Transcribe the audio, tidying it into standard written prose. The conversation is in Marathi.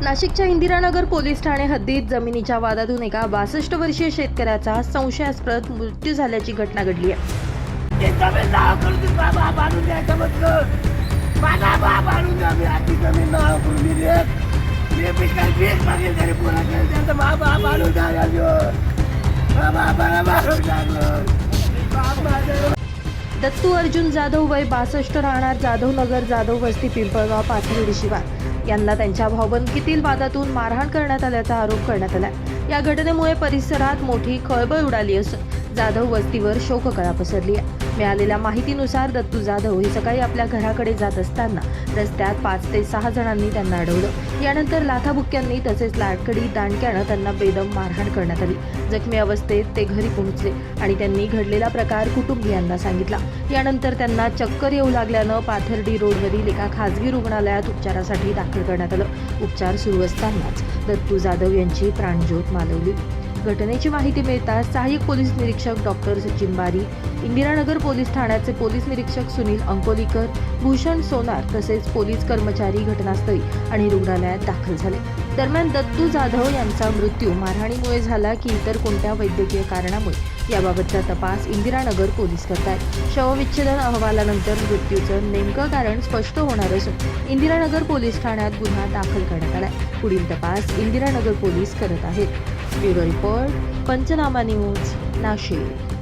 नाशिकच्या इंदिरानगर पोलीस ठाणे हद्दीत जमिनीच्या वादातून एका 62 वर्षीय शेतकऱ्याचा संशयास्पद मृत्यू झाल्याची घटना घडली आहे. दत्तू अर्जुन जाधव वय 62 राहणार जाधवनगर जाधव वस्ती पिंपळगाव पाथर्डी शिवार यांना त्यांच्या भाऊबंदकीतील वादातून मारहाण करण्यात आल्याचा आरोप करण्यात आला. या घटनेमुळे परिसरात मोठी खळबळ उडाली असून जाधव वस्तीवर शोककळा पसरली आहे. मिळालेल्या माहितीनुसार दत्तू जाधव हे सकाळी आपल्या घराकडे जात असताना रस्त्यात 5 ते 6 जणांनी त्यांना अडवलं. यानंतर लाथाबुक्क्यांनी तसेच लाकडी दांडक्यानं त्यांना बेदम मारहाण करण्यात आली. जखमी अवस्थेत ते घरी पोहोचले आणि त्यांनी घडलेला प्रकार कुटुंबियांना सांगितला. यानंतर त्यांना चक्कर येऊ लागल्यानं पाथर्डी रोडवरील एका खासगी रुग्णालयात उपचारासाठी दाखल करण्यात आलं. उपचार सुरू असतानाच दत्तू जाधव यांची प्राणज्योत मालवली. घटनेची माहिती मिळताच सहाय्यक पोलीस निरीक्षक डॉक्टर सचिन बारी, इंदिरानगर पोलीस ठाण्याचे पोलीस निरीक्षक सुनील अंकोलीकर, भूषण सोनार तसेच पोलीस कर्मचारी घटनास्थळी आणि रुग्णालयात दाखल झाले. दरम्यान दत्तू जाधव यांचा मृत्यू मारहाणीमुळे झाला की इतर कोणत्या वैद्यकीय कारणामुळे याबाबतचा तपास इंदिरानगर पोलीस करतायत. शवविच्छेदन अहवालानंतर मृत्यूचं नेमकं कारण स्पष्ट होणार असून इंदिरानगर पोलीस ठाण्यात गुन्हा दाखल करण्यात आलाय. पुढील तपास इंदिरानगर पोलीस करत आहेत. ब्युरो रिपोर्ट, पंचनामा न्यूज, नाशिक.